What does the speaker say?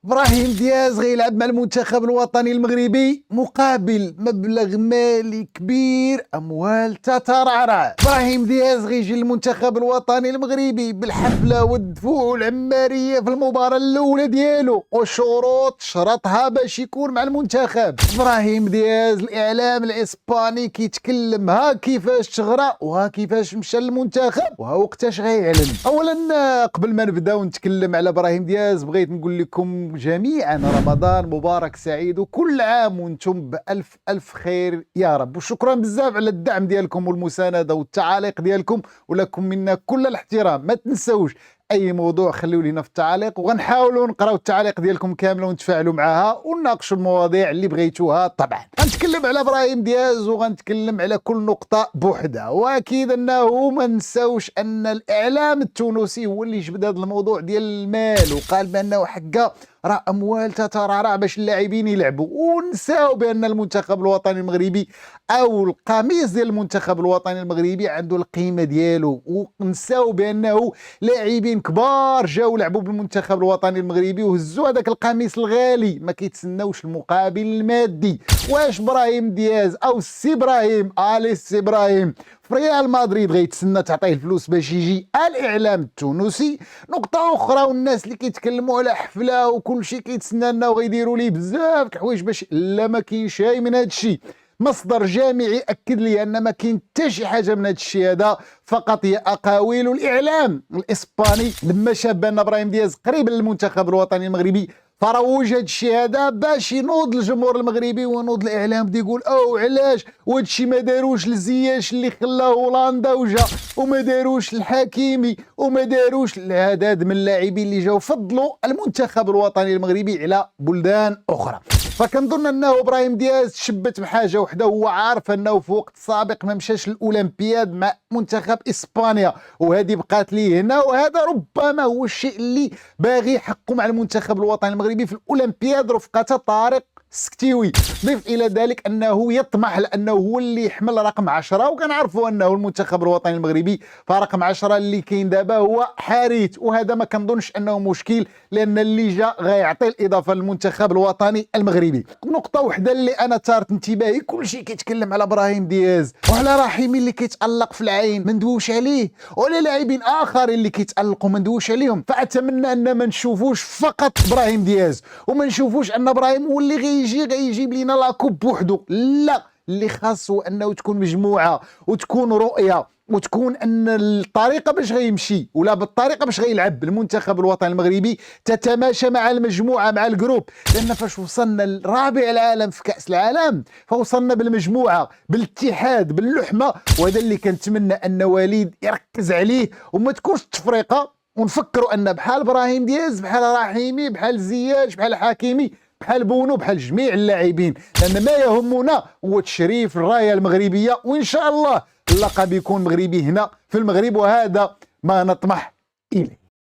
ابراهيم دياز غيلعب مع المنتخب الوطني المغربي مقابل مبلغ مالي كبير، اموال تترعرع. ابراهيم دياز غيجي للمنتخب الوطني المغربي بالحفله والدفوع والعماريه في المباراه الاولى ديالو، وشروط شرطها باش يكون مع المنتخب. ابراهيم دياز الاعلام الاسباني كيتكلم ها كيفاش تغرى وها كيفاش مشى للمنتخب وها وقتاش غيعلن. اولا قبل ما نبداو نتكلم على ابراهيم دياز بغيت نقول لكم جميعا رمضان مبارك سعيد وكل عام وانتم بألف ألف خير يا رب، وشكرا بزاف على الدعم ديالكم والمساندة والتعاليق ديالكم، ولكم منا كل الاحترام. ما تنسوش اي موضوع خليو لينا في التعاليق، وغنحاولوا نقراو التعاليق ديالكم كامله ونتفاعلوا معها ونناقشوا المواضيع اللي بغيتوها. طبعا غنتكلم على ابراهيم دياز وغنتكلم على كل نقطه بوحدها، واكيد انه ما نساوش ان الاعلام التونسي هو اللي جبد هذا الموضوع ديال المال، وقال بانه حقا راه اموال تترعرع باش اللاعبين يلعبوا، ونساو بان المنتخب الوطني المغربي او القميص ديال المنتخب الوطني المغربي عنده القيمه ديالو، ونساو بانه لاعبين كبار جاو لعبوا بالمنتخب الوطني المغربي وهزوا هذاك القميص الغالي، ما كيتسناوش المقابل المادي. واش ابراهيم دياز او السي ابراهيم اليس ابراهيم في ريال مدريد غيتسنى تعطيه الفلوس باش يجي؟ الاعلام التونسي. نقطه اخرى، والناس اللي كيتكلموا على حفله وكل شيء كيتسنى انه غيديروا ليه بزاف د الحوايج باش، لا ما كاينش شيء من هذا الشيء. مصدر جامعي اكد لي ان ما كاين حتى شي حاجه من هذا الشيء هذا، فقط هي اقاويل الاعلام الاسباني. لما شاف بان ابراهيم دياز قريب للمنتخب الوطني المغربي فروج هذا الشيء هذا باش ينوض الجمهور المغربي ونوض الاعلام بده يقول او علاش وهذا الشيء ما داروش لزياش اللي خلاه هولندا وجا، وما داروش الحكيمي، وما داروش العدد من اللاعبين اللي جاوا فضلوا المنتخب الوطني المغربي على بلدان اخرى. فكنظن انه ابراهيم دياز تشبت بحاجه وحده، هو عارف انه في وقت سابق ما مشاش الاولمبياد مع منتخب اسبانيا، وهذه بقات ليه هنا، وهذا ربما هو الشيء اللي باغي يحققه مع المنتخب الوطني المغربي في الاولمبياد رفقه طارق السكتيوي. ضيف الى ذلك انه يطمح لانه هو اللي يحمل رقم 10، وكنعرفوا انه المنتخب الوطني المغربي فرقم 10 اللي كاين دابا هو حارث، وهذا ما كنظنش انه مشكل لان اللي جا غيعطي الاضافه للمنتخب الوطني المغربي. نقطه وحده اللي انا ثارت انتباهي، كل شيء كيتكلم على ابراهيم دياز وعلى رحيمي اللي كيتالق في العين ما ندويش عليه، ولا لاعبين اخرين اللي كيتالقوا ما ندويش عليهم. فاتمنى ان ما نشوفوش فقط ابراهيم دياز، وما نشوفوش ان ابراهيم هو اللي غيجيب لينا لاكوب بوحدو، لا، اللي خاصو انه تكون مجموعه وتكون رؤيه وتكون ان الطريقه باش غيمشي ولا بالطريقه باش غيلعب المنتخب الوطني المغربي تتماشى مع المجموعه مع الجروب. لان فاش وصلنا لرابع العالم في كاس العالم فوصلنا بالمجموعه بالاتحاد باللحمه، وهذا اللي كنتمنى ان وليد يركز عليه وما تكونش تفريقه، ونفكروا ان بحال ابراهيم دياز بحال رحيمي بحال زياش بحال حكيمي بحال بونو بحال جميع اللاعبين، لان ما يهمنا هو تشريف الرايه المغربيه، وان شاء الله اللقب يكون مغربي هنا في المغرب، وهذا ما نطمح اليه.